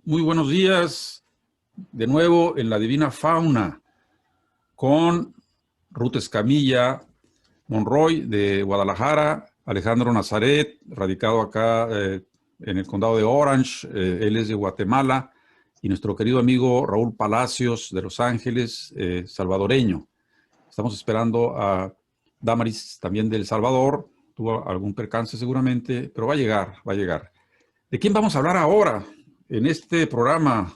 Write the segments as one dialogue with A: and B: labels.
A: Muy buenos días, de nuevo en la Divina Fauna, con Ruth Escamilla Monroy de Guadalajara, Alejandro Nazaret, radicado acá en el condado de Orange, él es de Guatemala, y nuestro querido amigo Raúl Palacios de Los Ángeles, salvadoreño. Estamos esperando a Damaris, también de El Salvador, tuvo algún percance seguramente, pero va a llegar, va a llegar. ¿De quién vamos a hablar ahora en este programa?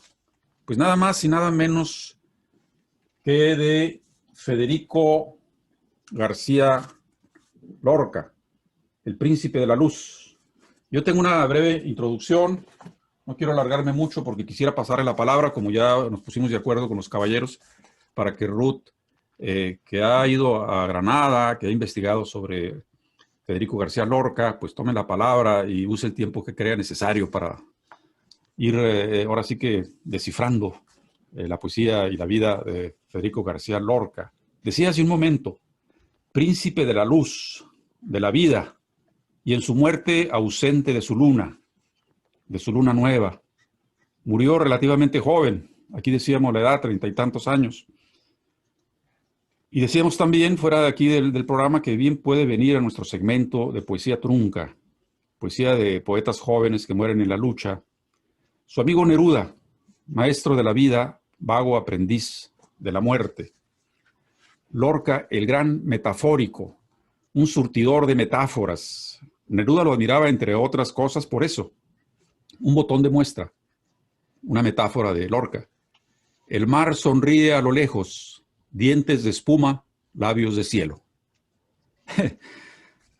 A: Pues nada más y nada menos que de Federico García Lorca, el príncipe de la luz. Yo tengo una breve introducción, no quiero alargarme mucho porque quisiera pasarle la palabra, como ya nos pusimos de acuerdo con los caballeros, para que Ruth, que ha ido a Granada, que ha investigado sobre Federico García Lorca, pues tome la palabra y use el tiempo que crea necesario para ir ahora sí que descifrando la poesía y la vida de Federico García Lorca. Decía hace un momento, príncipe de la luz, de la vida, y en su muerte ausente de su luna nueva. Murió relativamente joven, aquí decíamos la edad, 30 y tantos años. Y decíamos también, fuera de aquí del programa, que bien puede venir a nuestro segmento de poesía trunca, poesía de poetas jóvenes que mueren en la lucha. Su amigo Neruda, maestro de la vida, vago aprendiz de la muerte. Lorca, el gran metafórico, un surtidor de metáforas. Neruda lo admiraba, entre otras cosas, por eso. Un botón de muestra, una metáfora de Lorca. El mar sonríe a lo lejos, dientes de espuma, labios de cielo.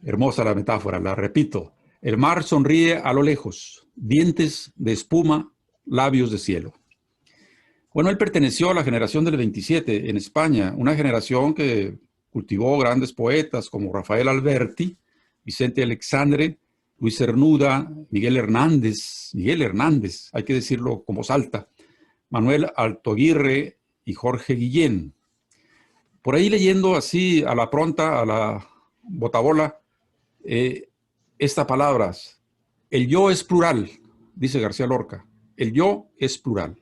A: Hermosa la metáfora, la repito. El mar sonríe a lo lejos, dientes de espuma, labios de cielo. Bueno, él perteneció a la generación del 27 en España, una generación que cultivó grandes poetas como Rafael Alberti, Vicente Alexandre, Luis Cernuda, Miguel Hernández, hay que decirlo con voz alta, Manuel Altoaguirre y Jorge Guillén. Por ahí leyendo así a la pronta, a la botabola, estas palabras: el yo es plural, dice García Lorca, el yo es plural.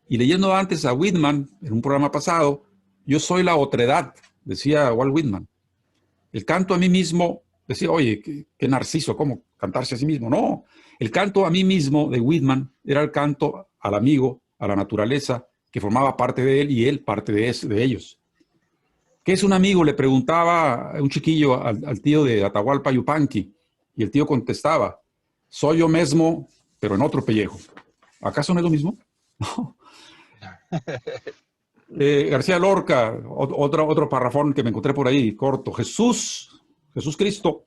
A: Y leyendo antes a Whitman, en un programa pasado, yo soy la otredad, decía Walt Whitman. El canto a mí mismo, decía, oye, qué narciso, ¿cómo cantarse a sí mismo? No, el canto a mí mismo de Whitman era el canto al amigo, a la naturaleza, que formaba parte de él y él parte de ellos. ¿Qué es un amigo?, le preguntaba un chiquillo al tío de Atahualpa Yupanqui, y el tío contestaba, soy yo mismo, pero en otro pellejo. ¿Acaso no es lo mismo? No. García Lorca, otro parrafón que me encontré por ahí, corto. Jesús Cristo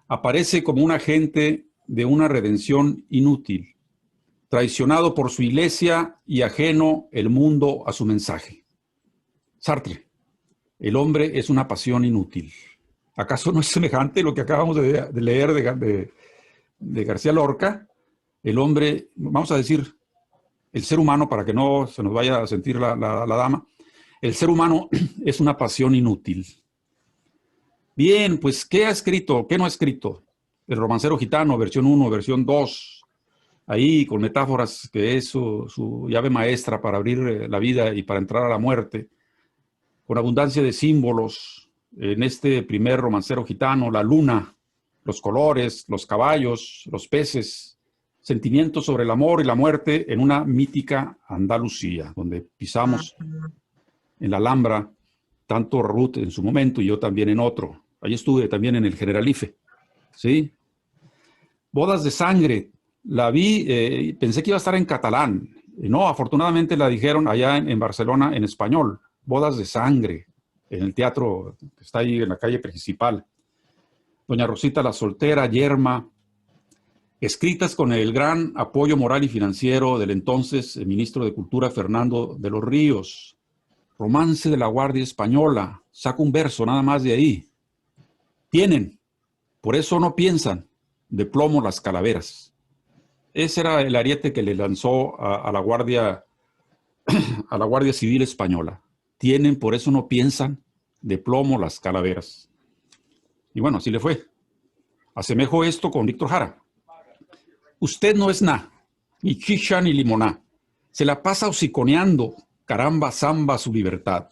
A: aparece como un agente de una redención inútil, traicionado por su iglesia y ajeno el mundo a su mensaje. Sartre, el hombre es una pasión inútil. ¿Acaso no es semejante lo que acabamos de leer de García Lorca? El hombre, vamos a decir, el ser humano, para que no se nos vaya a sentir la dama, el ser humano es una pasión inútil. Bien, pues, ¿qué ha escrito? ¿Qué no ha escrito? El romancero gitano, versión 1, versión 2, ahí con metáforas que es su llave maestra para abrir la vida y para entrar a la muerte, con abundancia de símbolos. En este primer romancero gitano, la luna, los colores, los caballos, los peces, sentimientos sobre el amor y la muerte en una mítica Andalucía, donde pisamos en la Alhambra, tanto Ruth en su momento y yo también en otro. Ahí estuve también en el Generalife, ¿sí? Bodas de sangre, la vi, pensé que iba a estar en catalán. No, afortunadamente la dijeron allá en Barcelona en español. Bodas de sangre, en el teatro que está ahí en la calle principal. Doña Rosita la soltera, Yerma, escritas con el gran apoyo moral y financiero del entonces ministro de Cultura Fernando de los Ríos. Romance de la Guardia Española, saco un verso nada más de ahí. Tienen, por eso no piensan, de plomo las calaveras. Ese era el ariete que le lanzó a la Guardia Civil Española. Tienen, por eso no piensan, de plomo las calaveras. Y bueno, así le fue. Asemejo esto con Víctor Jara. Usted no es nada, ni chicha ni limoná. Se la pasa hociconeando, caramba, zamba su libertad.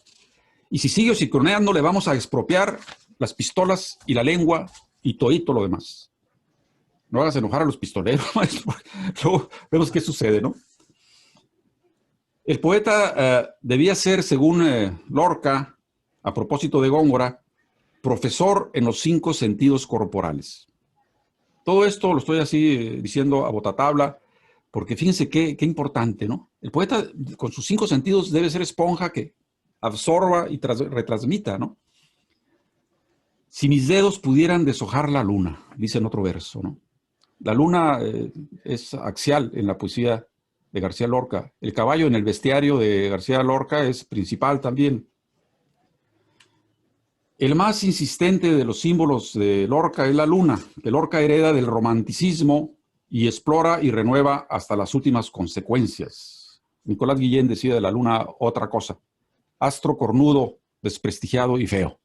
A: Y si sigue hociconeando, le vamos a expropiar las pistolas y la lengua y todito lo demás. No hagas enojar a los pistoleros, luego vemos qué sucede, ¿no? El poeta debía ser, según Lorca, a propósito de Góngora, profesor en los 5 sentidos corporales. Todo esto lo estoy así diciendo a botatabla, porque fíjense qué importante, ¿no? El poeta con sus 5 sentidos debe ser esponja que absorba y retransmita, ¿no? Si mis dedos pudieran deshojar la luna, dice en otro verso, ¿no? La luna es axial en la poesía de García Lorca. El caballo en el bestiario de García Lorca es principal también. El más insistente de los símbolos de Lorca es la luna, que Lorca hereda del romanticismo y explora y renueva hasta las últimas consecuencias. Nicolás Guillén decía de la luna otra cosa: astro cornudo, desprestigiado y feo.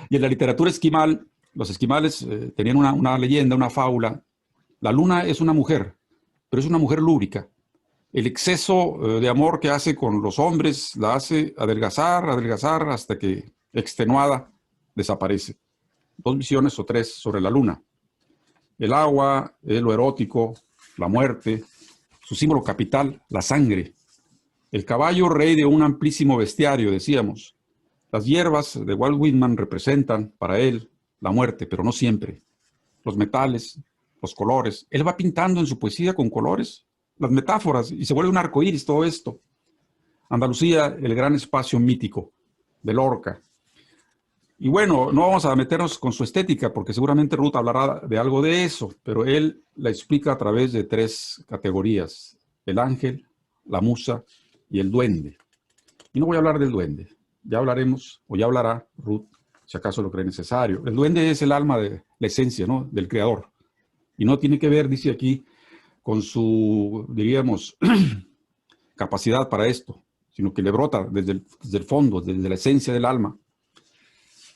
A: Y en la literatura esquimal, los esquimales tenían una leyenda, una fábula. La luna es una mujer, pero es una mujer lúbrica. El exceso de amor que hace con los hombres la hace adelgazar hasta que, extenuada, desaparece. 2 visiones o 3 sobre la luna. El agua, lo erótico, la muerte, su símbolo capital, la sangre. El caballo, rey de un amplísimo bestiario, decíamos. Las hierbas de Walt Whitman representan para él la muerte, pero no siempre. Los metales, los colores. Él va pintando en su poesía con colores, las metáforas, y se vuelve un arcoíris todo esto. Andalucía, el gran espacio mítico de Lorca. Y bueno, no vamos a meternos con su estética, porque seguramente Ruth hablará de algo de eso, pero él la explica a través de 3 categorías: el ángel, la musa y el duende. Y no voy a hablar del duende. Ya hablaremos, o ya hablará Ruth, si acaso lo cree necesario. El duende es el alma, de la esencia, ¿no?, del creador. Y no tiene que ver, dice aquí, con su, diríamos, capacidad para esto, sino que le brota desde el fondo, desde la esencia del alma.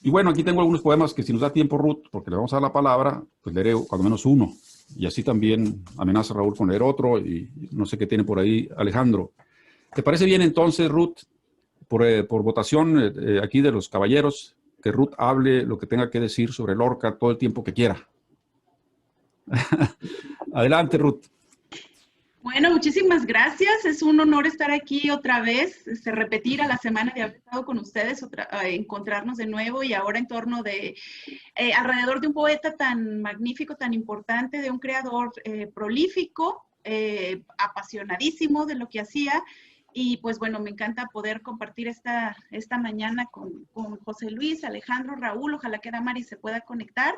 A: Y bueno, aquí tengo algunos poemas que, si nos da tiempo, Ruth, porque le vamos a dar la palabra, pues leeré cuando menos uno. Y así también amenaza Raúl con leer otro, y no sé qué tiene por ahí Alejandro. ¿Te parece bien entonces, Ruth, por votación aquí de los caballeros, que Ruth hable lo que tenga que decir sobre Lorca todo el tiempo que quiera? Adelante, Ruth.
B: Bueno, muchísimas gracias. Es un honor estar aquí otra vez, repetir a la semana de haber estado con ustedes, encontrarnos de nuevo, y ahora en torno de, alrededor de un poeta tan magnífico, tan importante, de un creador prolífico, apasionadísimo de lo que hacía. Y pues bueno, me encanta poder compartir esta mañana con José Luis, Alejandro, Raúl. Ojalá que Damaris se pueda conectar.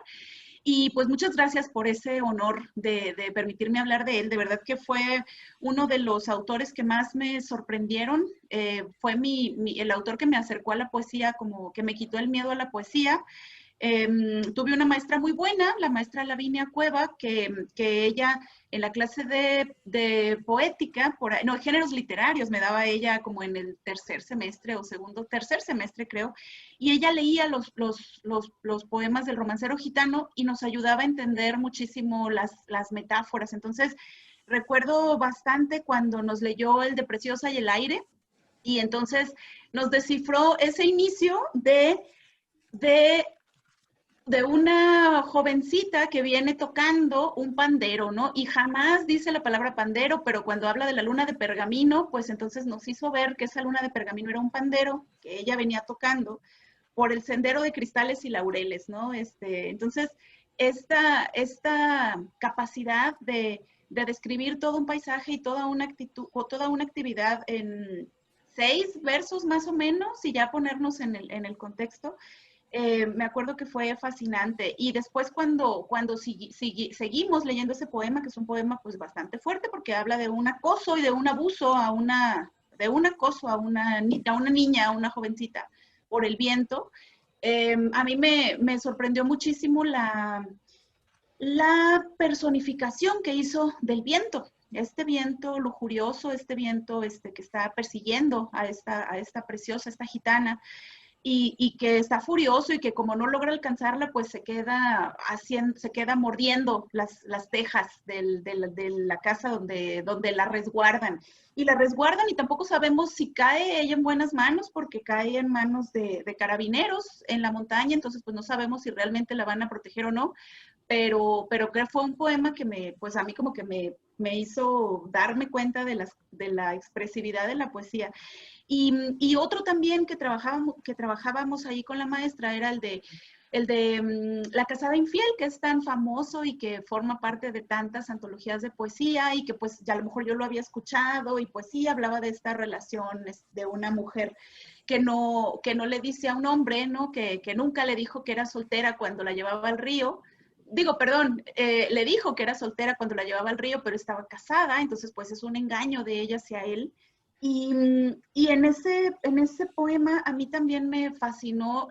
B: Y pues muchas gracias por ese honor de permitirme hablar de él. De verdad que fue uno de los autores que más me sorprendieron. Fue el autor que me acercó a la poesía, como que me quitó el miedo a la poesía. tuve una maestra muy buena, la maestra Lavinia Cueva, que ella en la clase de poética, no, géneros literarios, me daba ella como en el tercer semestre o tercer semestre creo, y ella leía los poemas del romancero gitano y nos ayudaba a entender muchísimo las metáforas. Entonces, recuerdo bastante cuando nos leyó el de Preciosa y el aire, y entonces nos descifró ese inicio de una jovencita que viene tocando un pandero, ¿no? Y jamás dice la palabra pandero, pero cuando habla de la luna de pergamino, pues entonces nos hizo ver que esa luna de pergamino era un pandero que ella venía tocando por el sendero de cristales y laureles, ¿no? Entonces, esta capacidad de describir todo un paisaje y toda una actitud o toda una actividad en 6 versos más o menos, y ya ponernos en el contexto, me acuerdo que fue fascinante. Y después cuando seguimos leyendo ese poema, que es un poema pues bastante fuerte porque habla de un acoso y de un abuso a una niña, a una jovencita, por el viento, a mí me sorprendió muchísimo la personificación que hizo del viento. Este viento lujurioso, este viento que está persiguiendo a esta preciosa, esta gitana, y que está furioso y que como no logra alcanzarla, pues se queda mordiendo las tejas de la casa donde la resguardan. Y la resguardan y tampoco sabemos si cae ella en buenas manos, porque cae en manos de carabineros en la montaña, entonces pues no sabemos si realmente la van a proteger o no, pero creo que fue un poema que pues a mí como que me hizo darme cuenta de la expresividad de la poesía. Y otro también que trabajábamos ahí con la maestra era el de La casada infiel, que es tan famoso y que forma parte de tantas antologías de poesía, y que pues ya a lo mejor yo lo había escuchado, y pues sí, hablaba de esta relación de una mujer que no le dice a un hombre, ¿no? Que nunca le dijo que era soltera cuando la llevaba al río. Digo, perdón, le dijo que era soltera cuando la llevaba al río, pero estaba casada, entonces pues es un engaño de ella hacia él. Y en ese poema a mí también me fascinó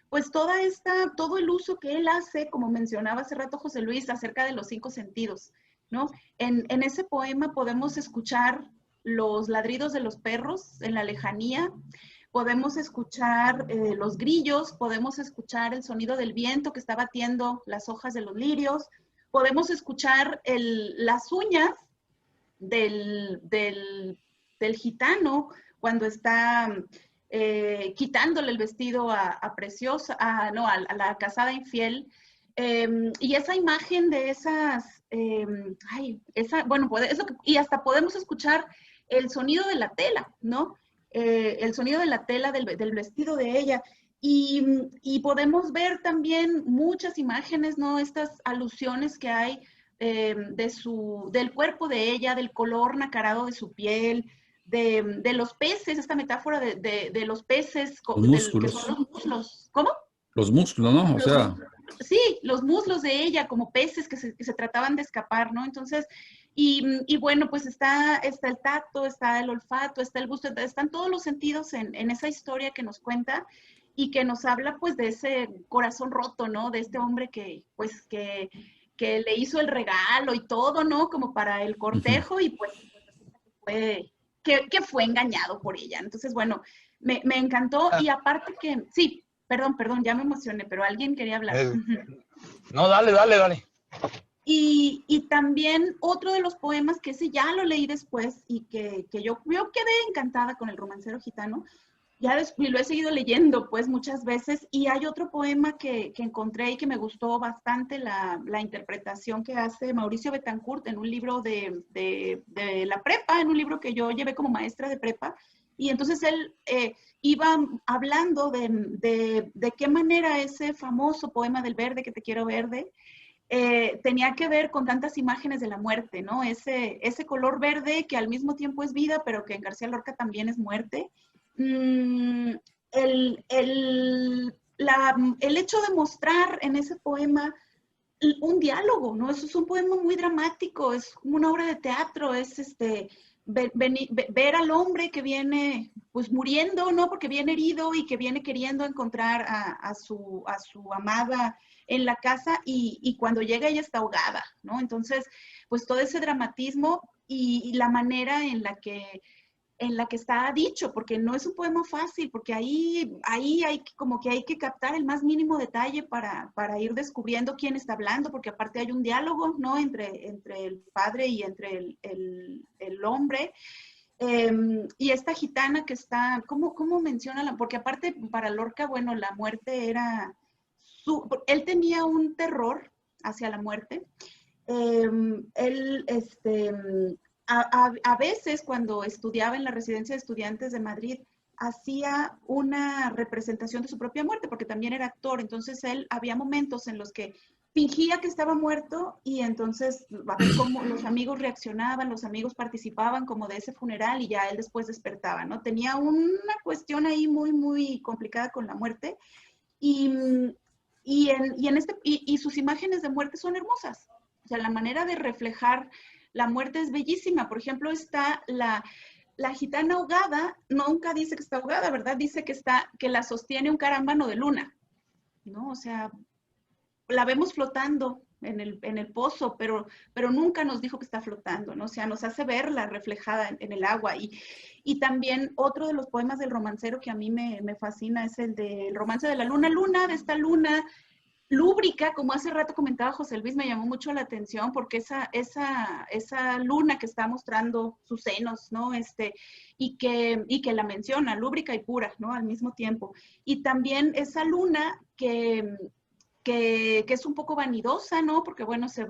B: pues todo el uso que él hace, como mencionaba hace rato José Luis, acerca de los 5 sentidos, ¿no? En ese poema podemos escuchar los ladridos de los perros en la lejanía, podemos escuchar los grillos, podemos escuchar el sonido del viento que está batiendo las hojas de los lirios, podemos escuchar las uñas del gitano cuando está quitándole el vestido a Preciosa, a la casada infiel. Y esa imagen de esas, y hasta podemos escuchar el sonido de la tela, ¿no? El sonido de la tela del vestido de ella. Y podemos ver también muchas imágenes, ¿no? Estas alusiones que hay del cuerpo de ella, del color nacarado de su piel, de los peces, esta metáfora de los peces,
A: los músculos.
B: que son los muslos. ¿Cómo?
A: Los músculos, ¿no? O sea.
B: Sí, los muslos de ella como peces que se trataban de escapar, ¿no? Entonces, y bueno, pues está el tacto, está el olfato, está el gusto, están todos los sentidos en esa historia que nos cuenta y que nos habla pues de ese corazón roto, ¿no? De este hombre que le hizo el regalo y todo, ¿no? Como para el cortejo, y pues que fue engañado por ella. Entonces, bueno, me encantó, y aparte que, sí, perdón, ya me emocioné, pero alguien quería hablar.
C: No, dale.
B: Y también otro de los poemas, que ese ya lo leí después y que yo quedé encantada con el romancero gitano, y lo he seguido leyendo pues muchas veces, y hay otro poema que encontré y que me gustó bastante la interpretación que hace Mauricio Betancourt en un libro de la prepa, en un libro que yo llevé como maestra de prepa, y entonces él iba hablando de qué manera ese famoso poema del verde que te quiero verde tenía que ver con tantas imágenes de la muerte, ¿no? Ese color verde que al mismo tiempo es vida, pero que en García Lorca también es muerte. El hecho de mostrar en ese poema un diálogo, ¿no? Eso es un poema muy dramático, es como una obra de teatro, es ver al hombre que viene pues muriendo, ¿no? Porque viene herido y que viene queriendo encontrar a su amada en la casa y cuando llega ella está ahogada, ¿no? Entonces, pues todo ese dramatismo y la manera en la que está dicho, porque no es un poema fácil, porque ahí hay como que hay que captar el más mínimo detalle para ir descubriendo quién está hablando, porque aparte hay un diálogo, ¿no? Entre el padre y entre el hombre. Y esta gitana que está, ¿cómo menciona? Porque aparte para Lorca, bueno, la muerte era, él tenía un terror hacia la muerte. Él, a veces cuando estudiaba en la residencia de estudiantes de Madrid, hacía una representación de su propia muerte, porque también era actor. Entonces él, había momentos en los que fingía que estaba muerto y entonces a ver cómo los amigos reaccionaban, los amigos participaban como de ese funeral y ya él después despertaba, ¿no? Tenía una cuestión ahí muy, muy complicada con la muerte y sus imágenes de muerte son hermosas. O sea, la manera de reflejar la muerte es bellísima. Por ejemplo, está la gitana ahogada, nunca dice que está ahogada, ¿verdad? Dice que la sostiene un carámbano de luna, ¿no? O sea, la vemos flotando en el pozo, pero nunca nos dijo que está flotando, ¿no? O sea, nos hace verla reflejada en el agua. Y también otro de los poemas del romancero que a mí me fascina es el del romance de la luna, de esta luna lúbrica, como hace rato comentaba José Luis, me llamó mucho la atención porque esa luna que está mostrando sus senos, ¿no? Y que la menciona, lúbrica y pura, ¿no? Al mismo tiempo. Y también esa luna que es un poco vanidosa, ¿no? Porque, bueno, se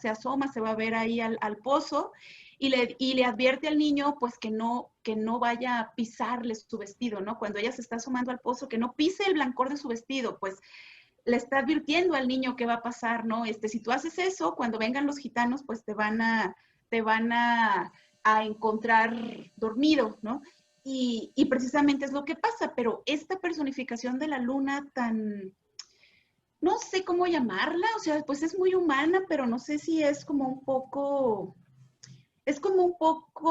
B: asoma, se va a ver ahí al pozo y le advierte al niño, pues, que no vaya a pisarle su vestido, ¿no? Cuando ella se está asomando al pozo, que no pise el blancor de su vestido, pues, le está advirtiendo al niño qué va a pasar, ¿no? Si tú haces eso, cuando vengan los gitanos, pues te van a encontrar dormido, ¿no? Y precisamente es lo que pasa, pero esta personificación de la luna tan, no sé cómo llamarla, o sea, pues es muy humana, pero no sé si es como un poco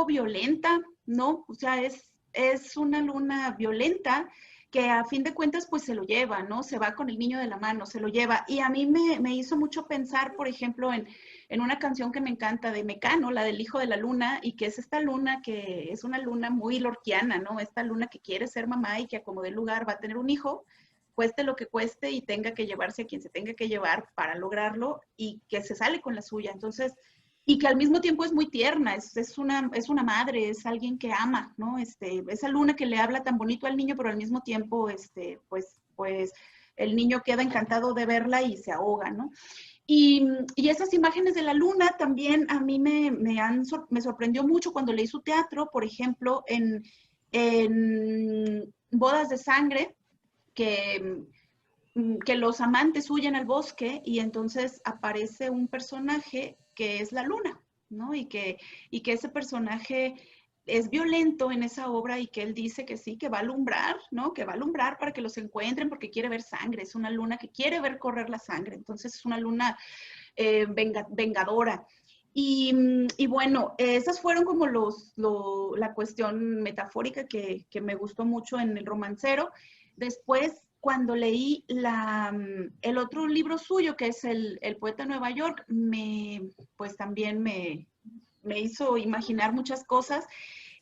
B: violenta, ¿no? O sea, es una luna violenta que a fin de cuentas pues se lo lleva, ¿no? Se va con el niño de la mano, se lo lleva. Y a mí me hizo mucho pensar, por ejemplo, en una canción que me encanta de Mecano, la del Hijo de la Luna, y que es esta luna que es una luna muy lorquiana, ¿no? Esta luna que quiere ser mamá y que a como dé lugar va a tener un hijo, cueste lo que cueste y tenga que llevarse a quien se tenga que llevar para lograrlo y que se sale con la suya. Entonces, y que al mismo tiempo es muy tierna, es una madre, es alguien que ama, ¿no? Esa luna que le habla tan bonito al niño, pero al mismo tiempo, pues el niño queda encantado de verla y se ahoga, ¿no? Y esas imágenes de la luna también a mí me sorprendió mucho cuando leí su teatro, por ejemplo, en Bodas de Sangre, que los amantes huyen al bosque y entonces aparece un personaje que es la luna, ¿no? Y que ese personaje es violento en esa obra y que él dice que sí, que va a alumbrar, ¿no? Que va a alumbrar para que los encuentren porque quiere ver sangre, es una luna que quiere ver correr la sangre, entonces es una luna vengadora. Y bueno, esas fueron como la cuestión metafórica que me gustó mucho en el romancero. Después, cuando leí el otro libro suyo, que es el Poeta de Nueva York, pues también me hizo imaginar muchas cosas.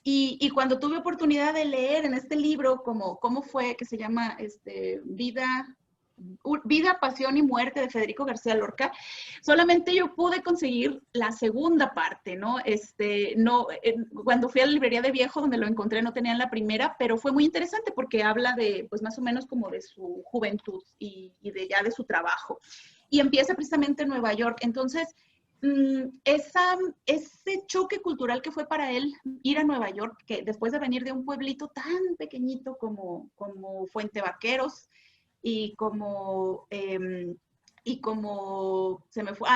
B: Y cuando tuve oportunidad de leer en este libro, cómo fue, que se llama Vida, Pasión y Muerte de Federico García Lorca, solamente yo pude conseguir la segunda parte, ¿no? Cuando fui a la librería de viejo donde lo encontré no tenían la primera, pero fue muy interesante porque habla de, pues más o menos como de su juventud y de su trabajo. Y empieza precisamente en Nueva York. Entonces, ese choque cultural que fue para él ir a Nueva York, que después de venir de un pueblito tan pequeñito como Fuente Vaqueros, y como se me fue,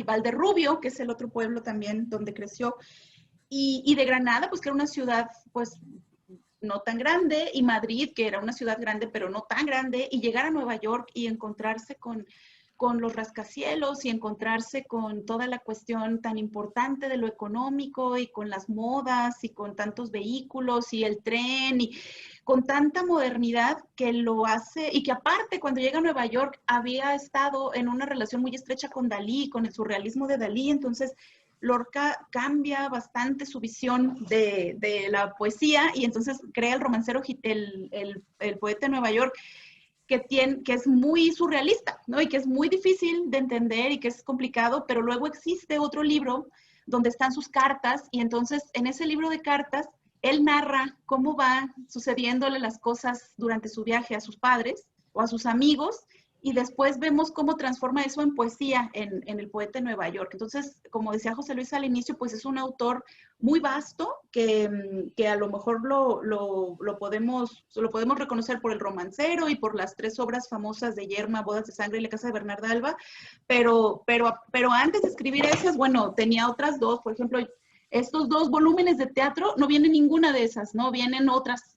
B: Valderrubio, que es el otro pueblo también donde creció, y de Granada, pues que era una ciudad, pues, no tan grande, y Madrid, que era una ciudad grande, pero no tan grande, y llegar a Nueva York y encontrarse con con los rascacielos y encontrarse con toda la cuestión tan importante de lo económico y con las modas y con tantos vehículos y el tren y con tanta modernidad que lo hace, y que aparte cuando llega a Nueva York había estado en una relación muy estrecha con Dalí, con el surrealismo de Dalí. Entonces Lorca cambia bastante su visión de la poesía y entonces crea el romancero, el poeta de Nueva York, que es muy surrealista, ¿no? Y que es muy difícil de entender y que es complicado, pero luego existe otro libro donde están sus cartas, y entonces en ese libro de cartas él narra cómo va sucediéndole las cosas durante su viaje a sus padres o a sus amigos, y después vemos cómo transforma eso en poesía en el poeta de Nueva York. Entonces, como decía José Luis al inicio, pues es un autor muy vasto que a lo mejor lo podemos reconocer por El Romancero y por las 3 obras famosas de Yerma, Bodas de Sangre y La Casa de Bernarda Alba, pero antes de escribir esas, bueno, tenía otras 2, por ejemplo, estos 2 volúmenes de teatro, no viene ninguna de esas, ¿no? Vienen otras,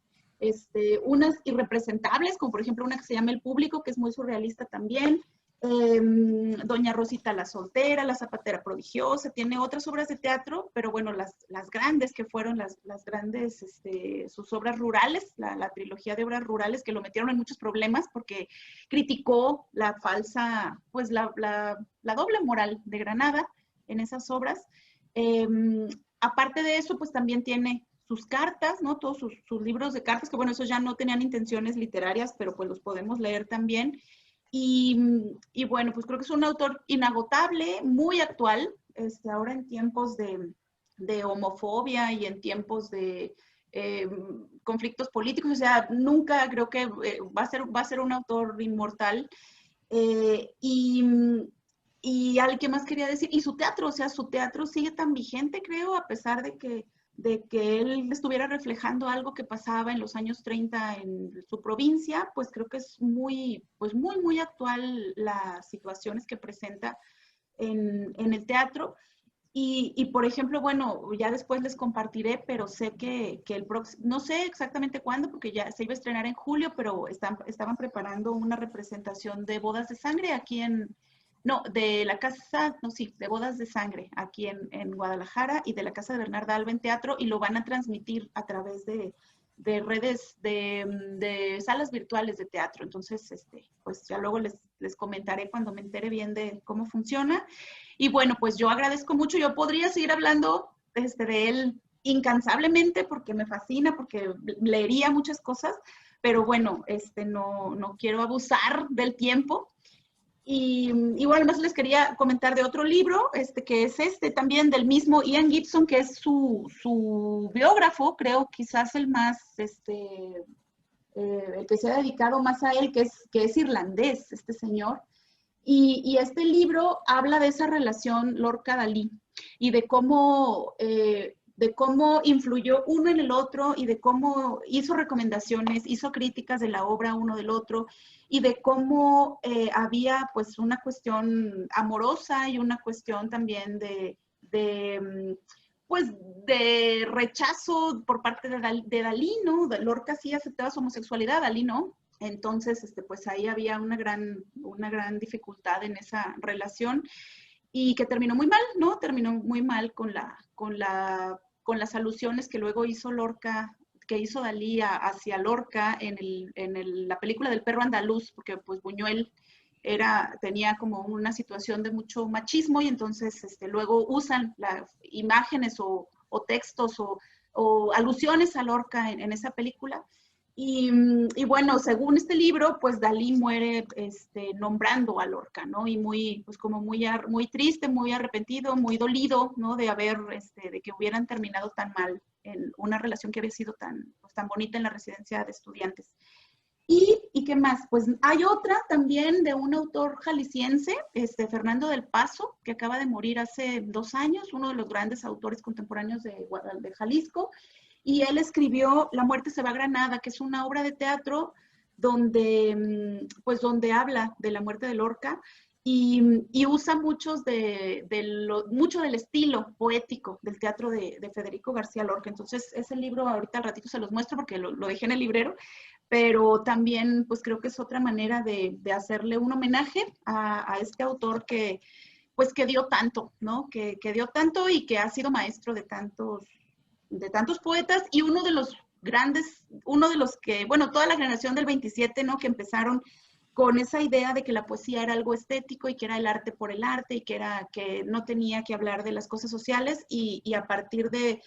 B: unas irrepresentables, como por ejemplo una que se llama El Público, que es muy surrealista también, Doña Rosita la Soltera, La Zapatera Prodigiosa, tiene otras obras de teatro, pero bueno, las grandes que fueron las grandes, sus obras rurales, la trilogía de obras rurales, que lo metieron en muchos problemas porque criticó la falsa, pues la doble moral de Granada en esas obras. Aparte de eso, pues también tiene sus cartas, ¿no? Todos sus libros de cartas, que bueno, esos ya no tenían intenciones literarias, pero pues los podemos leer también. Y bueno, pues creo que es un autor inagotable, muy actual, ahora en tiempos de homofobia y en tiempos de conflictos políticos. O sea, nunca creo que va a ser un autor inmortal. Y al que más quería decir, y su teatro, o sea, su teatro sigue tan vigente, creo, a pesar de que él estuviera reflejando algo que pasaba en los años 30 en su provincia, pues creo que es muy actual las situaciones que presenta en el teatro. Y por ejemplo, bueno, ya después les compartiré, pero sé que el próximo, no sé exactamente cuándo, porque ya se iba a estrenar en julio, pero estaban preparando una representación de Bodas de Sangre aquí no, de la casa, no, sí, de Bodas de Sangre aquí en Guadalajara, y de la Casa de Bernarda Alba en teatro, y lo van a transmitir a través de redes, de salas virtuales de teatro. Entonces, pues ya luego les comentaré cuando me entere bien de cómo funciona. Y bueno, pues yo agradezco mucho. Yo podría seguir hablando de él incansablemente porque me fascina, porque leería muchas cosas, pero bueno, no quiero abusar del tiempo. Y bueno, más les quería comentar de otro libro, que es también del mismo Ian Gibson, que es su biógrafo, creo, quizás el más, el que se ha dedicado más a él, que es irlandés, este señor. Y este libro habla de esa relación Lorca-Dalí y de cómo influyó uno en el otro, y de cómo hizo recomendaciones, hizo críticas de la obra uno del otro, y de cómo había pues una cuestión amorosa y una cuestión también pues de rechazo por parte de Dalí, ¿no? Lorca sí aceptaba su homosexualidad, Dalí no. Entonces, pues ahí había una gran dificultad en esa relación, y que terminó muy mal, ¿no? Terminó muy mal con las alusiones que luego hizo Lorca, que hizo Dalí hacia Lorca en la película del Perro Andaluz, porque pues Buñuel tenía como una situación de mucho machismo, y entonces luego usan las imágenes o textos o alusiones a Lorca en esa película. Y bueno, según este libro, pues Dalí muere nombrando a Lorca, ¿no? Y muy, pues como muy triste, muy arrepentido, muy dolido, ¿no? De que hubieran terminado tan mal en una relación que había sido tan bonita en la residencia de estudiantes. ¿Y qué más? Pues hay otra también de un autor jalisciense, Fernando del Paso, que acaba de morir hace 2 años, uno de los grandes autores contemporáneos de Jalisco. Y él escribió La muerte se va a Granada, que es una obra de teatro donde habla de la muerte de Lorca y usa mucho del estilo poético del teatro de Federico García Lorca. Entonces, ese libro ahorita al ratito se los muestro porque lo dejé en el librero, pero también pues creo que es otra manera de hacerle un homenaje a este autor que pues que dio tanto, ¿no? Que dio tanto y que ha sido maestro de tantos poetas y uno de los grandes, uno de los que, bueno, toda la generación del 27, ¿no? Que empezaron con esa idea de que la poesía era algo estético y que era el arte por el arte y que no tenía que hablar de las cosas sociales y a partir de,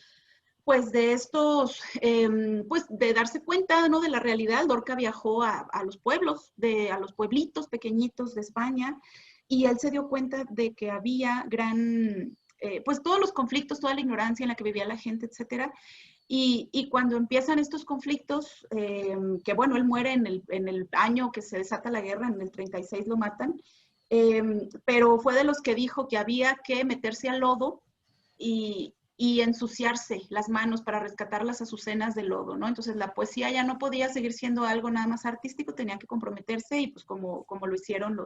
B: pues de estos, pues de darse cuenta, ¿no? De la realidad, Lorca viajó a los pueblos, a los pueblitos pequeñitos de España y él se dio cuenta de que había pues todos los conflictos, toda la ignorancia en la que vivía la gente, etcétera. Y cuando empiezan estos conflictos, que bueno, él muere en el año que se desata la guerra, en el 36 lo matan, pero fue de los que dijo que había que meterse al lodo y ensuciarse las manos para rescatar las azucenas del lodo, ¿no? Entonces la poesía ya no podía seguir siendo algo nada más artístico, tenía que comprometerse y pues como lo hicieron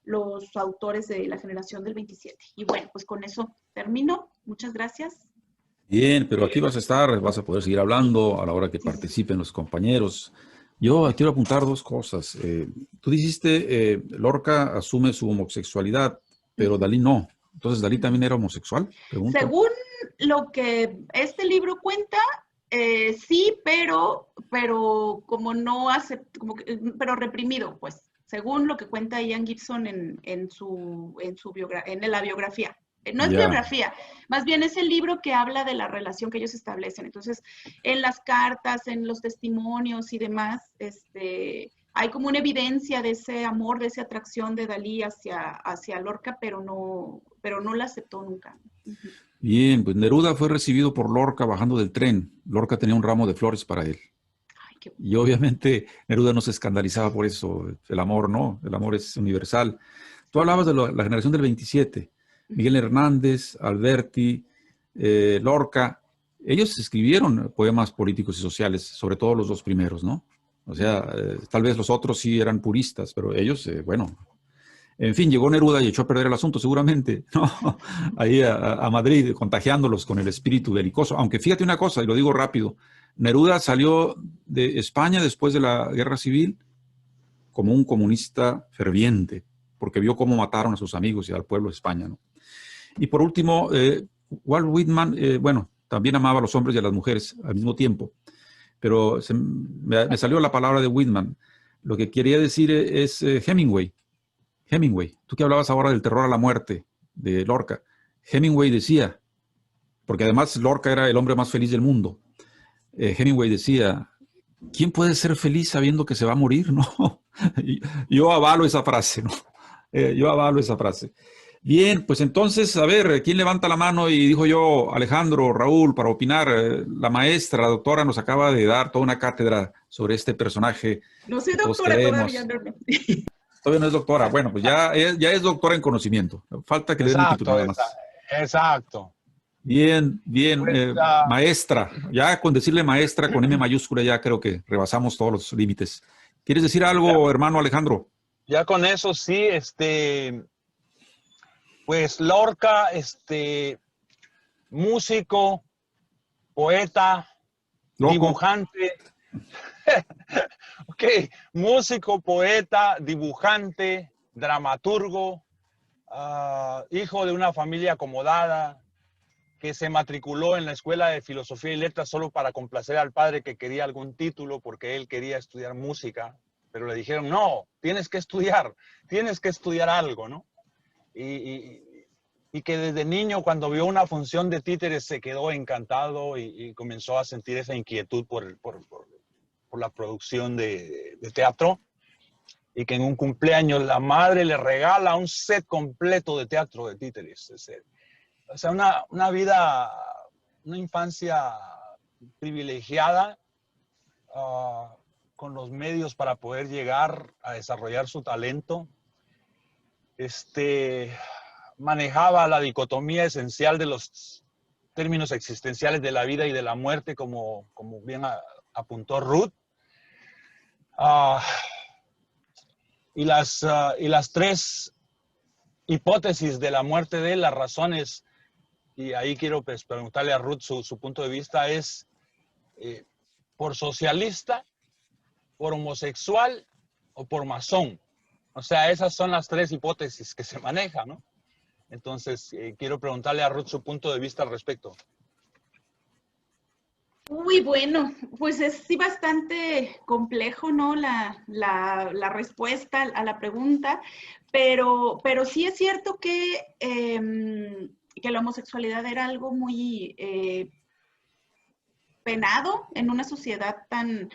B: los autores de la generación del 27. Y bueno, pues con eso termino. Muchas gracias.
A: Bien, pero aquí vas a estar, vas a poder seguir hablando a la hora que
B: Sí, sí.
A: participen los compañeros. Yo quiero apuntar dos cosas. Tú dijiste, Lorca asume su homosexualidad, pero Dalí no. Entonces, ¿Dalí también era homosexual? Pregunto.
B: Según lo que este libro cuenta, sí, pero como no hace, pero reprimido, pues, según lo que cuenta Ian Gibson en la biografía. No es
A: Ya.
B: biografía, más bien es el libro que habla de la relación que ellos establecen. Entonces, en las cartas, en los testimonios y demás, hay como una evidencia de ese amor, de esa atracción de Dalí hacia Lorca, pero no la aceptó nunca. Uh-huh.
A: Bien, pues Neruda fue recibido por Lorca bajando del tren. Lorca tenía un ramo de flores para él.
B: Ay, qué...
A: Y obviamente Neruda no se escandalizaba por eso. El amor no, el amor es universal. Tú hablabas de la generación del 27. Miguel Hernández, Alberti, Lorca. Ellos escribieron poemas políticos y sociales, sobre todo los dos primeros, ¿no? O sea, tal vez los otros sí eran puristas, pero ellos, bueno. En fin, llegó Neruda y echó a perder el asunto, seguramente, ¿no? Ahí a Madrid, contagiándolos con el espíritu belicoso. Aunque fíjate una cosa, y lo digo rápido, Neruda salió de España después de la Guerra Civil como un comunista ferviente, porque vio cómo mataron a sus amigos y al pueblo de España, ¿no? Y por último, Walt Whitman, bueno, también amaba a los hombres y a las mujeres al mismo tiempo, pero me salió la palabra de Whitman. Lo que quería decir es Hemingway. Hemingway, tú que hablabas ahora del terror a la muerte de Lorca, Hemingway decía, porque además Lorca era el hombre más feliz del mundo, Hemingway decía, ¿quién puede ser feliz sabiendo que se va a morir? No, yo avalo esa frase, ¿no? Yo avalo esa frase. Bien, pues entonces, a ver, ¿quién levanta la mano? Y dijo yo, Alejandro, Raúl, para opinar. La maestra, la doctora, nos acaba de dar toda una cátedra sobre este personaje
B: No soy
A: que todos
B: doctora
A: queremos.
B: todavía, no.
A: Todavía no es doctora. Bueno, pues ya es doctora en conocimiento. Falta que le den el título nada más.
C: Exacto.
A: Bien, bien.
C: Pues,
A: Maestra. Ya con decirle maestra con M mayúscula ya creo que rebasamos todos los límites. ¿Quieres decir algo, hermano Alejandro?
C: Ya con eso sí, pues Lorca, músico, poeta,
A: Loco.
C: dibujante. Ok, músico, poeta, dibujante, dramaturgo, hijo de una familia acomodada, que se matriculó en la Escuela de Filosofía y Letras solo para complacer al padre que quería algún título porque él quería estudiar música, pero le dijeron, no, tienes que estudiar algo, ¿no? Y que desde niño cuando vio una función de títeres se quedó encantado y comenzó a sentir esa inquietud por la producción de teatro, y que en un cumpleaños la madre le regala un set completo de teatro de títeres. O sea, una vida, una infancia privilegiada, con los medios para poder llegar a desarrollar su talento. Manejaba la dicotomía esencial de los términos existenciales de la vida y de la muerte, como bien apuntó Ruth. Y las tres hipótesis de la muerte de él, las razones, y ahí quiero pues preguntarle a Ruth su punto de vista, es por socialista, por homosexual o por masón. O sea, esas son las tres hipótesis que se manejan, ¿no? Entonces, quiero preguntarle a Ruth su punto de vista al respecto.
B: Uy, bueno, pues es sí bastante complejo, ¿no? La respuesta a la pregunta, pero sí es cierto que la homosexualidad era algo muy penado en una sociedad tan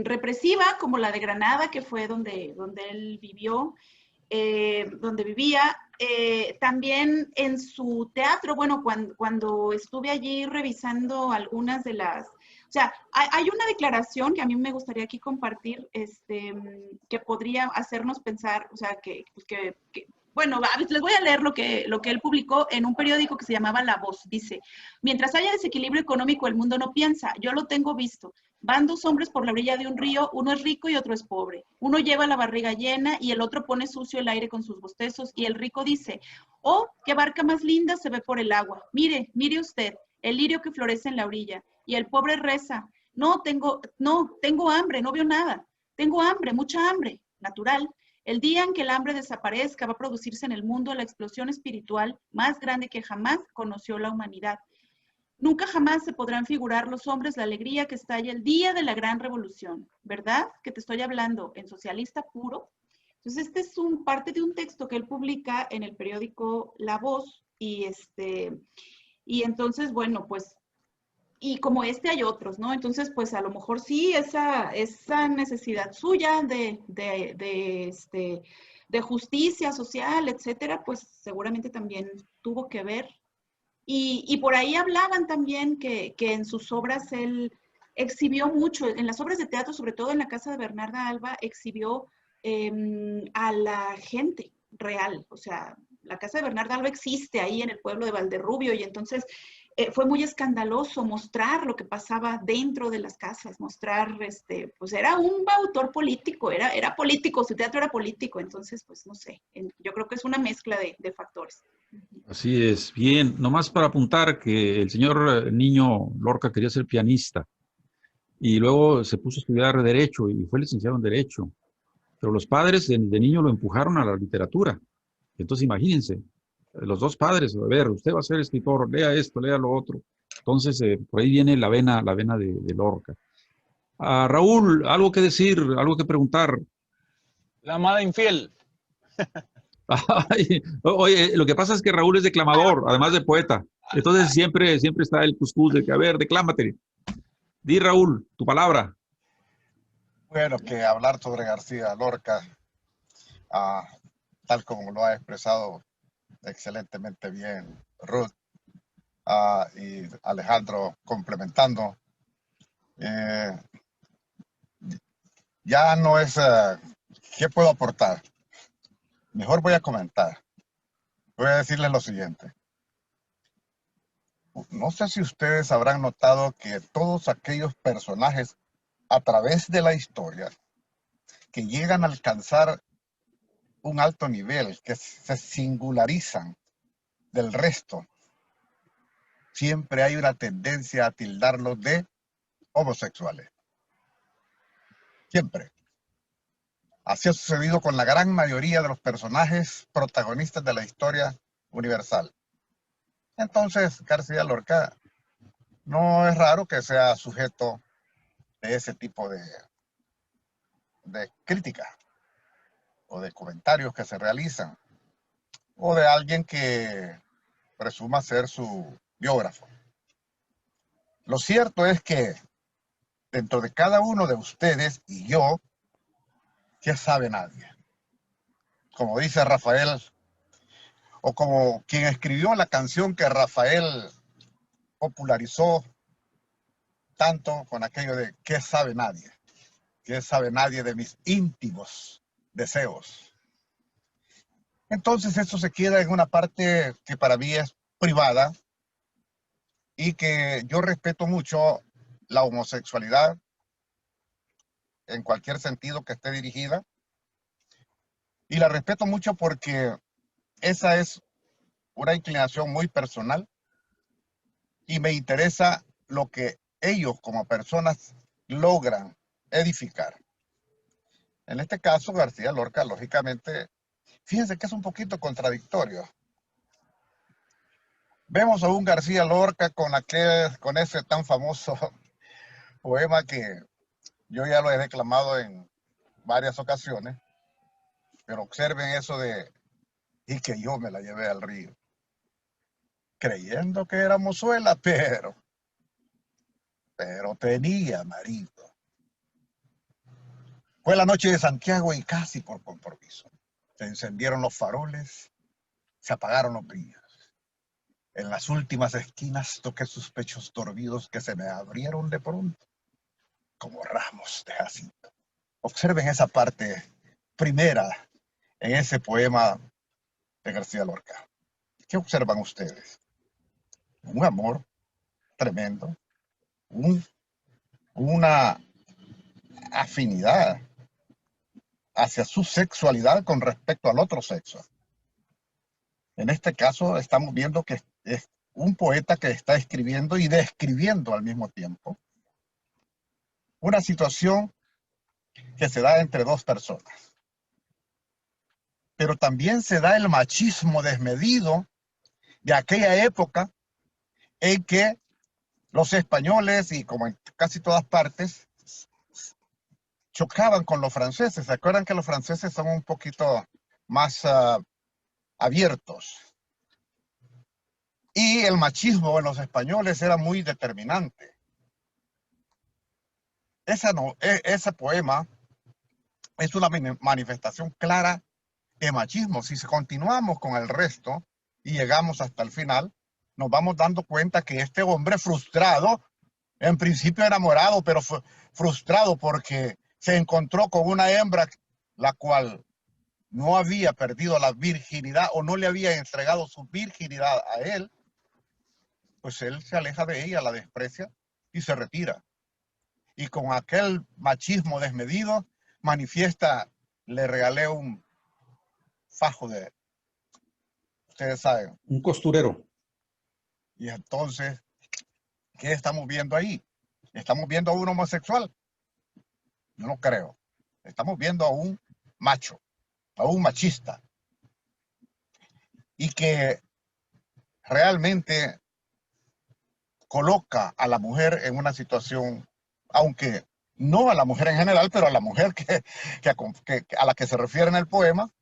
B: represiva como la de Granada, que fue donde él vivió, donde vivía. También en su teatro, bueno, cuando estuve allí revisando algunas de las, o sea, hay una declaración que a mí me gustaría aquí compartir, que podría hacernos pensar, o sea, bueno, les voy a leer lo que él publicó en un periódico que se llamaba La Voz. Dice, mientras haya desequilibrio económico, el mundo no piensa. Yo lo tengo visto. Van dos hombres por la orilla de un río, uno es rico y otro es pobre. Uno lleva la barriga llena y el otro pone sucio el aire con sus bostezos y el rico dice, oh, qué barca más linda se ve por el agua. Mire, mire usted, el lirio que florece en la orilla. Y el pobre reza, no, tengo hambre, no veo nada. Tengo hambre, mucha hambre, natural. El día en que el hambre desaparezca va a producirse en el mundo la explosión espiritual más grande que jamás conoció la humanidad. Nunca jamás se podrán figurar los hombres la alegría que estalla el día de la gran revolución, ¿verdad? Que te estoy hablando en socialista puro. Entonces, este es parte de un texto que él publica en el periódico La Voz y entonces, bueno, pues, y como hay otros, ¿no? Entonces, pues, a lo mejor sí, esa necesidad suya de justicia social, etcétera, pues, seguramente también tuvo que ver. Y por ahí hablaban también que en sus obras él exhibió mucho, en las obras de teatro, sobre todo en la casa de Bernarda Alba, exhibió a la gente real. O sea, la casa de Bernarda Alba existe ahí en el pueblo de Valderrubio y entonces fue muy escandaloso mostrar lo que pasaba dentro de las casas, mostrar, pues era un autor político, era político, su teatro era político, entonces, pues no sé, yo creo que es una mezcla de factores.
A: Así es. Bien, nomás para apuntar que el señor Niño Lorca quería ser pianista y luego se puso a estudiar Derecho y fue licenciado en Derecho. Pero los padres de niño lo empujaron a la literatura. Entonces, imagínense, los dos padres, a ver, usted va a ser escritor, lea esto, lea lo otro. Entonces, por ahí viene la vena de Lorca. Raúl, algo que decir, algo que preguntar.
C: La amada infiel.
A: Ay, oye, lo que pasa es que Raúl es declamador, además de poeta. Entonces siempre está el cuscús de que, a ver, declámate. Di, Raúl, tu palabra.
D: Bueno, que hablar sobre García Lorca, tal como lo ha expresado excelentemente bien Ruth y Alejandro complementando, ya no es, ¿qué puedo aportar? Mejor voy a comentar. Voy a decirles lo siguiente. No sé si ustedes habrán notado que todos aquellos personajes a través de la historia que llegan a alcanzar un alto nivel, que se singularizan del resto, siempre hay una tendencia a tildarlos de homosexuales. Siempre. Así ha sucedido con la gran mayoría de los personajes protagonistas de la historia universal. Entonces, García Lorca no es raro que sea sujeto de ese tipo de crítica o de comentarios que se realizan, o de alguien que presuma ser su biógrafo. Lo cierto es que dentro de cada uno de ustedes y yo, ¿qué sabe nadie? Como dice Rafael, o como quien escribió la canción que Rafael popularizó tanto con aquello de ¿qué sabe nadie? ¿Qué sabe nadie de mis íntimos deseos? Entonces eso se queda en una parte que para mí es privada y que yo respeto mucho la homosexualidad en cualquier sentido que esté dirigida. Y la respeto mucho porque esa es una inclinación muy personal y me interesa lo que ellos como personas logran edificar. En este caso, García Lorca, lógicamente, fíjense que es un poquito contradictorio. Vemos a un García Lorca con ese tan famoso poema que yo ya lo he declamado en varias ocasiones, pero observen eso de "y que yo me la llevé al río", creyendo que era mozuela, pero tenía marido. Fue la noche de Santiago y casi por compromiso se encendieron los faroles, se apagaron los brillos. En las últimas esquinas toqué sus pechos dormidos que se me abrieron de pronto como ramos de jacinto. Observen esa parte primera en ese poema de García Lorca. ¿Qué observan ustedes? Un amor tremendo, una afinidad hacia su sexualidad con respecto al otro sexo. En este caso estamos viendo que es un poeta que está escribiendo y describiendo al mismo tiempo una situación que se da entre dos personas. Pero también se da el machismo desmedido de aquella época en que los españoles, y como en casi todas partes, chocaban con los franceses. ¿Se acuerdan que los franceses son un poquito más abiertos? Y el machismo en los españoles era muy determinante. Ese poema es una manifestación clara de machismo. Si continuamos con el resto y llegamos hasta el final, nos vamos dando cuenta que este hombre frustrado, en principio enamorado, pero frustrado porque se encontró con una hembra la cual no había perdido la virginidad o no le había entregado su virginidad a él, pues él se aleja de ella, la desprecia y se retira. Y con aquel machismo desmedido manifiesta: le regalé un fajo de, ustedes saben.
A: Un costurero.
D: Y entonces, ¿qué estamos viendo ahí? ¿Estamos viendo a un homosexual? Yo no creo. Estamos viendo a un macho, a un machista. Y que realmente coloca a la mujer en una situación, aunque no a la mujer en general, pero a la mujer a la que se refiere en el poema.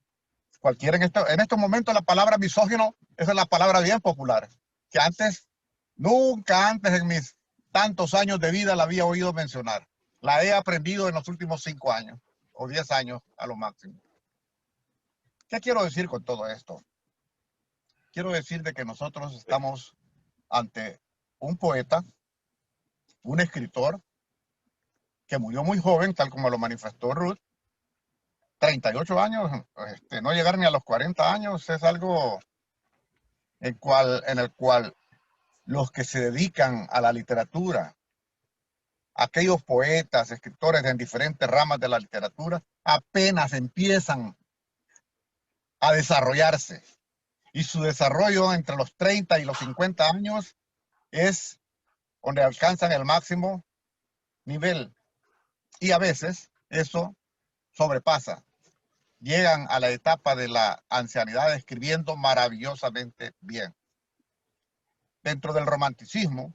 D: Cualquiera en estos momentos la palabra misógino, esa es la palabra bien popular, que antes, nunca antes en mis tantos años de vida la había oído mencionar. La he aprendido en los últimos 5 años o 10 años a lo máximo. ¿Qué quiero decir con todo esto? Quiero decir de que nosotros estamos ante un poeta, un escritor que murió muy joven, tal como lo manifestó Ruth. 38 años, no llegar ni a los 40 años, es algo en el cual los que se dedican a la literatura, aquellos poetas, escritores en diferentes ramas de la literatura, apenas empiezan a desarrollarse. Y su desarrollo entre los 30 y los 50 años es donde alcanzan el máximo nivel. Y a veces eso sobrepasa. Llegan a la etapa de la ancianidad escribiendo maravillosamente bien. Dentro del romanticismo,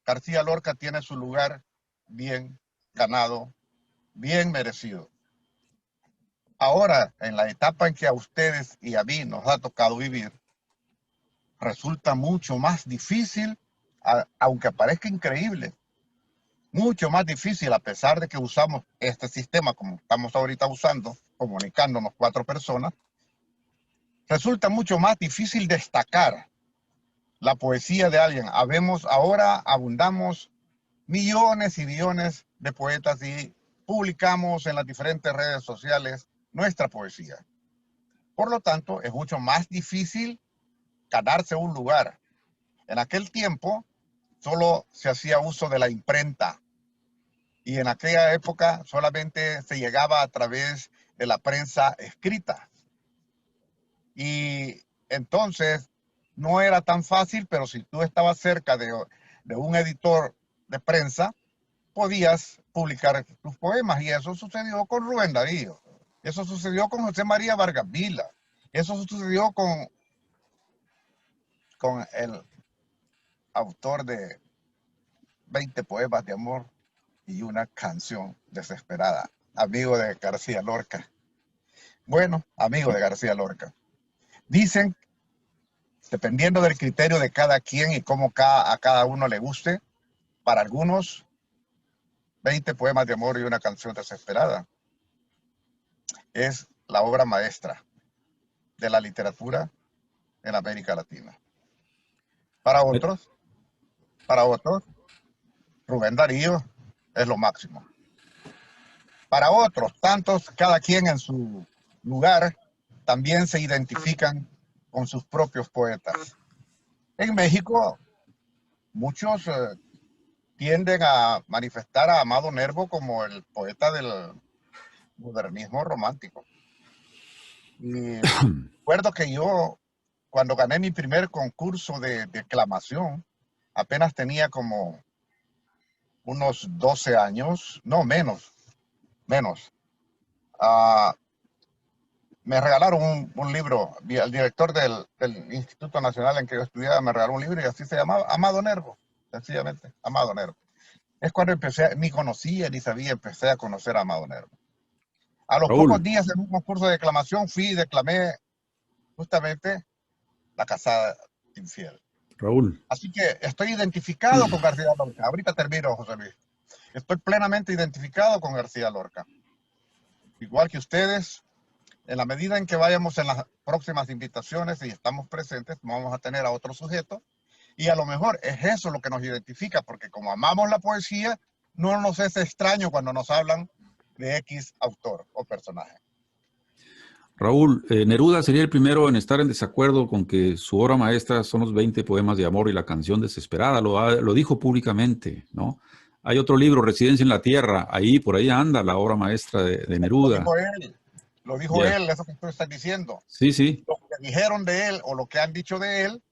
D: García Lorca tiene su lugar bien ganado, bien merecido. Ahora, en la etapa en que a ustedes y a mí nos ha tocado vivir, resulta mucho más difícil, aunque parezca increíble, mucho más difícil, a pesar de que usamos este sistema como estamos ahorita usando, comunicándonos 4 personas, resulta mucho más difícil destacar la poesía de alguien. Ahora abundamos millones y millones de poetas y publicamos en las diferentes redes sociales nuestra poesía. Por lo tanto, es mucho más difícil ganarse un lugar. En aquel tiempo solo se hacía uso de la imprenta y en aquella época solamente se llegaba a través de la prensa escrita. Y entonces no era tan fácil, pero si tú estabas cerca de un editor de prensa, podías publicar tus poemas. Y eso sucedió con Rubén Darío. Eso sucedió con José María Vargas Vila. Eso sucedió con el autor de 20 poemas de amor y una canción desesperada, amigo de García Lorca. Bueno, amigo de García Lorca. Dicen, dependiendo del criterio de cada quien y cómo a cada uno le guste, para algunos, 20 poemas de amor y una canción desesperada es la obra maestra de la literatura en América Latina. Para otros, Rubén Darío es lo máximo. Para otros, tantos, cada quien en su lugar, también se identifican con sus propios poetas. En México, muchos tienden a manifestar a Amado Nervo como el poeta del modernismo romántico. Y recuerdo que yo, cuando gané mi primer concurso de declamación, apenas tenía como unos 12 años, no, menos. Me regalaron un libro, el director del Instituto Nacional en que yo estudiaba me regaló un libro y así se llamaba, Amado Nervo, sencillamente, Amado Nervo. Es cuando empecé, ni conocía ni sabía, empecé a conocer a Amado Nervo. A los
A: Raúl.
D: pocos días en un concurso de declamación fui y declamé justamente La casada infiel.
A: Raúl.
D: Así que estoy identificado con García Lorca. Ahorita termino, José Luis. Estoy plenamente identificado con García Lorca. Igual que ustedes, en la medida en que vayamos en las próximas invitaciones y estamos presentes, vamos a tener a otro sujeto. Y a lo mejor es eso lo que nos identifica, porque como amamos la poesía, no nos es extraño cuando nos hablan de X autor o personaje.
A: Raúl, Neruda sería el primero en estar en desacuerdo con que su obra maestra son los 20 poemas de amor y la canción desesperada. Lo dijo públicamente, ¿no? Hay otro libro, Residencia en la Tierra. Ahí, por ahí anda la obra maestra de Neruda.
D: Lo dijo él, eso que tú estás diciendo.
A: Sí, sí.
D: Lo que dijeron de él o lo que han dicho de él.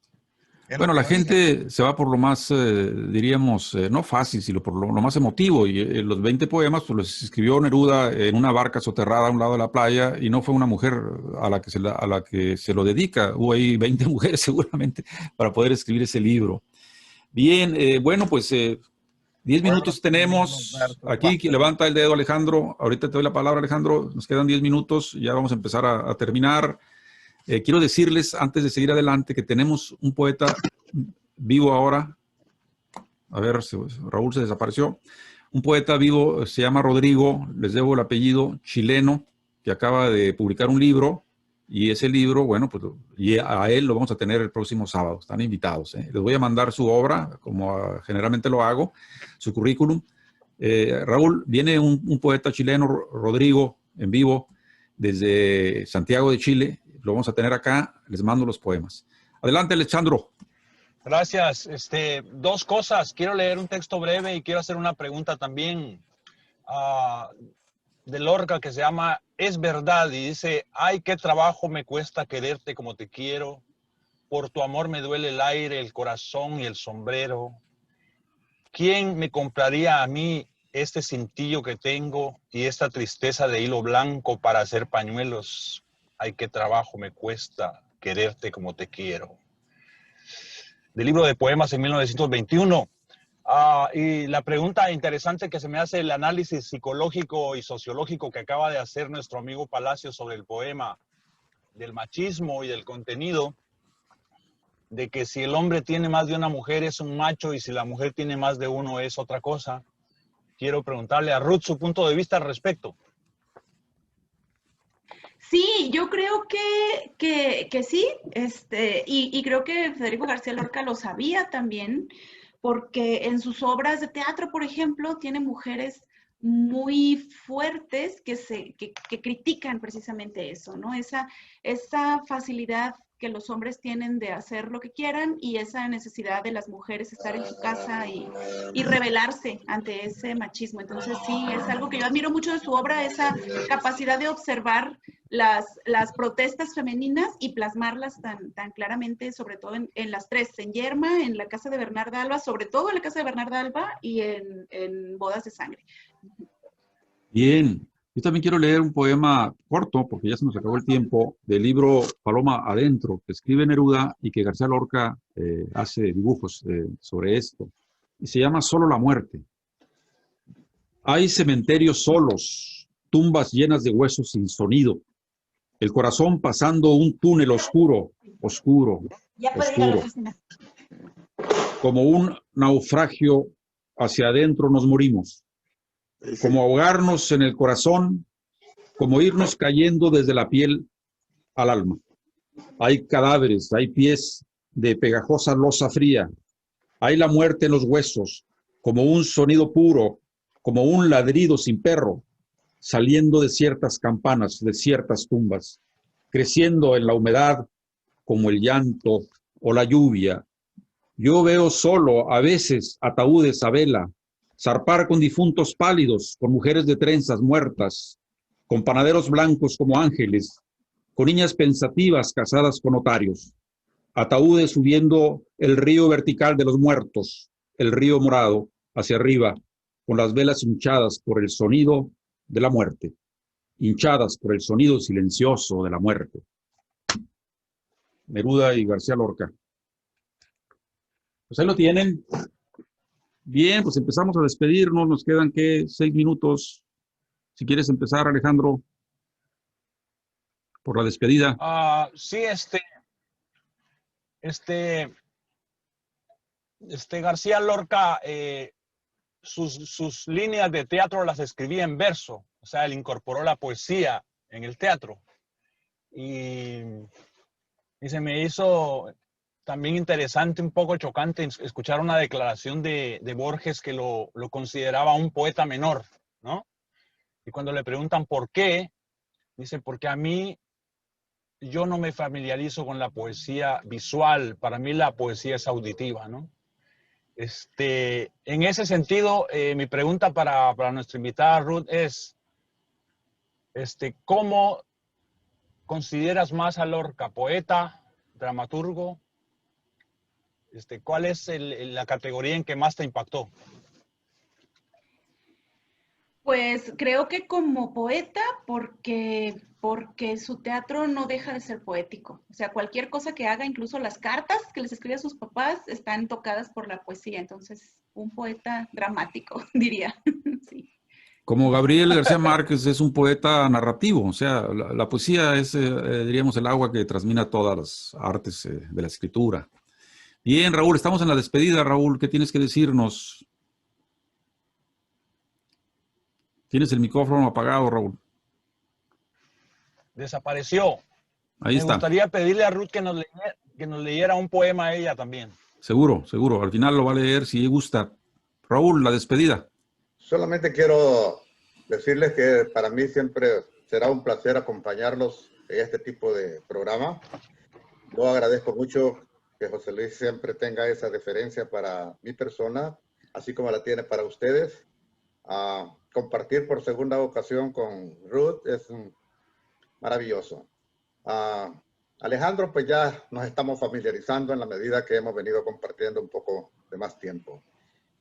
A: Bueno, la gente se va por lo más, diríamos, no fácil, sino por lo más emotivo. Y los 20 poemas pues, los escribió Neruda en una barca soterrada a un lado de la playa y no fue una mujer a la que se lo dedica. Hubo ahí 20 mujeres seguramente para poder escribir ese libro. Bien, bueno, pues 10 minutos tenemos. Aquí levanta el dedo Alejandro. Ahorita te doy la palabra, Alejandro. Nos quedan 10 minutos. Ya vamos a empezar a terminar. Quiero decirles, antes de seguir adelante, que tenemos un poeta vivo ahora. A ver, Raúl se desapareció. Un poeta vivo, se llama Rodrigo, les debo el apellido, chileno, que acaba de publicar un libro. Y ese libro, bueno, pues y a él lo vamos a tener el próximo sábado. Están invitados. Les voy a mandar su obra, como generalmente lo hago, su currículum. Raúl, viene un poeta chileno, Rodrigo, en vivo, desde Santiago de Chile. Lo vamos a tener acá, les mando los poemas. Adelante, Alejandro.
C: Gracias. Dos cosas. Quiero leer un texto breve y quiero hacer una pregunta también de Lorca que se llama Es verdad y dice: ay, qué trabajo me cuesta quererte como te quiero. Por tu amor me duele el aire, el corazón y el sombrero. ¿Quién me compraría a mí este cintillo que tengo y esta tristeza de hilo blanco para hacer pañuelos? Ay, qué trabajo me cuesta quererte como te quiero. Del libro de poemas en 1921. Y la pregunta interesante que se me hace, el análisis psicológico y sociológico que acaba de hacer nuestro amigo Palacio sobre el poema, del machismo y del contenido, de que si el hombre tiene más de una mujer es un macho y si la mujer tiene más de uno es otra cosa. Quiero preguntarle a Ruth su punto de vista al respecto.
B: Sí, yo creo que sí, y creo que Federico García Lorca lo sabía también, porque en sus obras de teatro, por ejemplo, tiene mujeres muy fuertes que critican precisamente eso, ¿no? Esa facilidad que los hombres tienen de hacer lo que quieran y esa necesidad de las mujeres estar en su casa y rebelarse ante ese machismo. Entonces sí, es algo que yo admiro mucho de su obra, esa capacidad de observar las protestas femeninas y plasmarlas tan claramente, sobre todo en las tres, en Yerma, en la casa de Bernarda Alba, sobre todo en la casa de Bernarda Alba y en Bodas de Sangre.
A: Bien. Yo también quiero leer un poema corto, porque ya se nos acabó el tiempo, del libro Paloma Adentro, que escribe Neruda y que García Lorca hace dibujos sobre esto. Y se llama Solo la muerte. Hay cementerios solos, tumbas llenas de huesos sin sonido, el corazón pasando un túnel oscuro, oscuro, oscuro. Como un naufragio hacia adentro nos morimos. Como ahogarnos en el corazón, como irnos cayendo desde la piel al alma. Hay cadáveres, hay pies de pegajosa losa fría, hay la muerte en los huesos, como un sonido puro, como un ladrido sin perro, saliendo de ciertas campanas, de ciertas tumbas, creciendo en la humedad como el llanto o la lluvia. Yo veo solo, a veces, ataúdes a vela, zarpar con difuntos pálidos, con mujeres de trenzas muertas, con panaderos blancos como ángeles, con niñas pensativas casadas con notarios, ataúdes subiendo el río vertical de los muertos, el río morado, hacia arriba, con las velas hinchadas por el sonido de la muerte, hinchadas por el sonido silencioso de la muerte. Neruda y García Lorca. Pues ahí lo tienen. Bien, pues empezamos a despedirnos, nos quedan, ¿qué? 6 minutos. Si quieres empezar, Alejandro, por la despedida.
C: Sí, García Lorca, sus líneas de teatro las escribía en verso, o sea, él incorporó la poesía en el teatro. Y se me hizo también interesante, un poco chocante, escuchar una declaración de Borges que lo consideraba un poeta menor, ¿no? Y cuando le preguntan por qué, dice, porque a mí, yo no me familiarizo con la poesía visual, para mí la poesía es auditiva, ¿no? En ese sentido, mi pregunta para nuestra invitada Ruth es, ¿cómo consideras más a Lorca? ¿Poeta? ¿Dramaturgo? ¿Cuál es la categoría en que más te impactó?
B: Pues creo que como poeta, porque su teatro no deja de ser poético. O sea, cualquier cosa que haga, incluso las cartas que les escribe a sus papás, están tocadas por la poesía. Entonces, un poeta dramático, diría. Sí.
A: Como Gabriel García Márquez es un poeta narrativo, o sea, la poesía es, diríamos, el agua que transmina todas las artes de la escritura. Bien, Raúl, estamos en la despedida, Raúl, ¿qué tienes que decirnos? Tienes el micrófono apagado, Raúl.
C: Desapareció.
A: Ahí está.
C: Me gustaría pedirle a Ruth que nos leyera un poema a ella también.
A: Seguro, seguro. Al final lo va a leer si gusta. Raúl, la despedida.
D: Solamente quiero decirles que para mí siempre será un placer acompañarlos en este tipo de programa. Yo agradezco mucho que José Luis siempre tenga esa deferencia para mi persona, así como la tiene para ustedes. Compartir por segunda ocasión con Ruth es maravilloso. Alejandro, pues ya nos estamos familiarizando en la medida que hemos venido compartiendo un poco de más tiempo.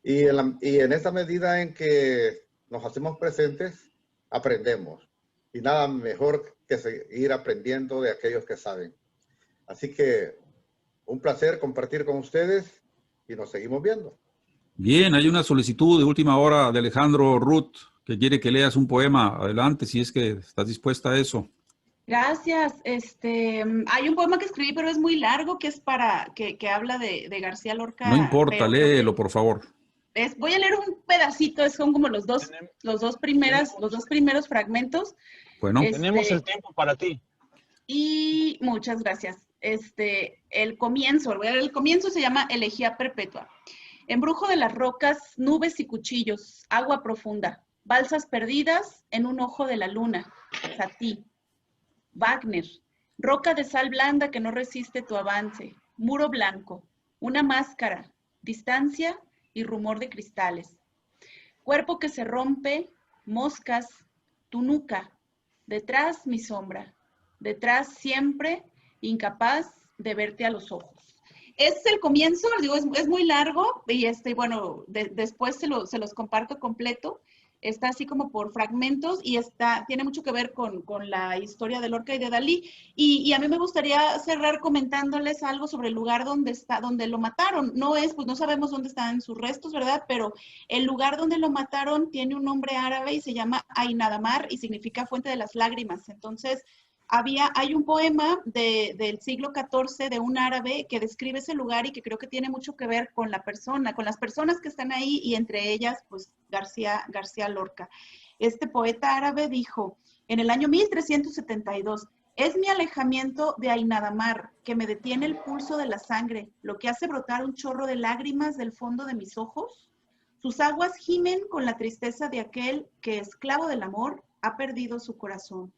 D: Y en esa medida en que nos hacemos presentes, aprendemos. Y nada mejor que seguir aprendiendo de aquellos que saben. Así que un placer compartir con ustedes y nos seguimos viendo. Bien,
A: hay una solicitud de última hora de Alejandro Ruth, que quiere que leas un poema. Adelante, si es que estás dispuesta a eso.
B: Gracias. Hay un poema que escribí, pero es muy largo, que es que habla de García Lorca.
A: No importa, léelo, por favor.
B: Voy a leer un pedacito, son como los dos primeros fragmentos.
A: Bueno.
C: Tenemos el tiempo para ti.
B: Y muchas gracias. El comienzo, voy a leer el comienzo, se llama Elegía Perpetua. Embrujo de las rocas, nubes y cuchillos, agua profunda, balsas perdidas en un ojo de la luna, Satie, Wagner, Roca de sal blanda que no resiste tu avance, muro blanco, una máscara, distancia y rumor de cristales. Cuerpo que se rompe, moscas, tu nuca, detrás mi sombra, detrás siempre, incapaz de verte a los ojos. Este es el comienzo, digo, es muy largo y bueno, después se los comparto completo. Está así como por fragmentos y tiene mucho que ver con la historia de Lorca y de Dalí. Y a mí me gustaría cerrar comentándoles algo sobre el lugar donde lo mataron. Pues no sabemos dónde están sus restos, ¿verdad? Pero el lugar donde lo mataron tiene un nombre árabe y se llama Ainadamar y significa fuente de las lágrimas. Entonces, hay un poema del siglo XIV de un árabe que describe ese lugar y que creo que tiene mucho que ver con la persona, con las personas que están ahí y entre ellas, pues, García Lorca. Este poeta árabe dijo, en el año 1372, es mi alejamiento de Ainadamar que me detiene el pulso de la sangre, lo que hace brotar un chorro de lágrimas del fondo de mis ojos. Sus aguas gimen con la tristeza de aquel que, esclavo del amor, ha perdido su corazón.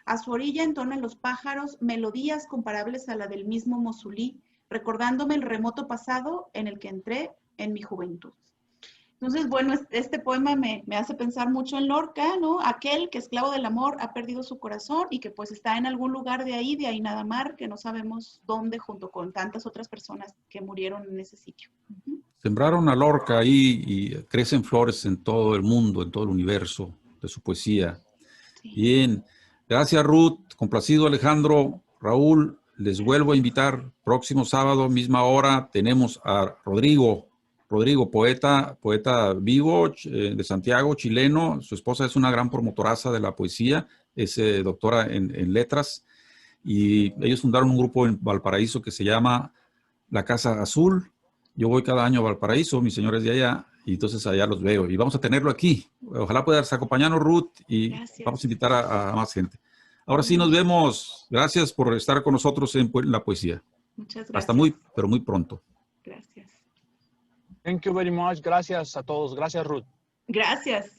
B: A su orilla entonan los pájaros melodías comparables a la del mismo Mosulí, recordándome el remoto pasado en el que entré en mi juventud. Entonces, bueno, este poema me hace pensar mucho en Lorca, ¿no? Aquel que, esclavo del amor, ha perdido su corazón y que pues está en algún lugar de ahí Ainadamar, que no sabemos dónde, junto con tantas otras personas que murieron en ese sitio.
A: Sembraron a Lorca ahí y crecen flores en todo el mundo, en todo el universo de su poesía. Sí. Bien. Gracias, Ruth. Complacido, Alejandro. Raúl, les vuelvo a invitar. Próximo sábado, misma hora, tenemos a Rodrigo, poeta vivo de Santiago, chileno. Su esposa es una gran promotoraza de la poesía, es doctora en letras. Y ellos fundaron un grupo en Valparaíso que se llama La Casa Azul. Yo voy cada año a Valparaíso, mis señores de allá, y entonces allá los veo. Y vamos a tenerlo aquí. Ojalá puedas acompañarnos, Ruth, y gracias. Vamos a invitar a más gente. Ahora sí nos vemos. Gracias por estar con nosotros en la poesía.
B: Muchas gracias.
A: Hasta pero muy pronto.
B: Gracias.
C: Thank you very much. Gracias a todos. Gracias, Ruth.
B: Gracias.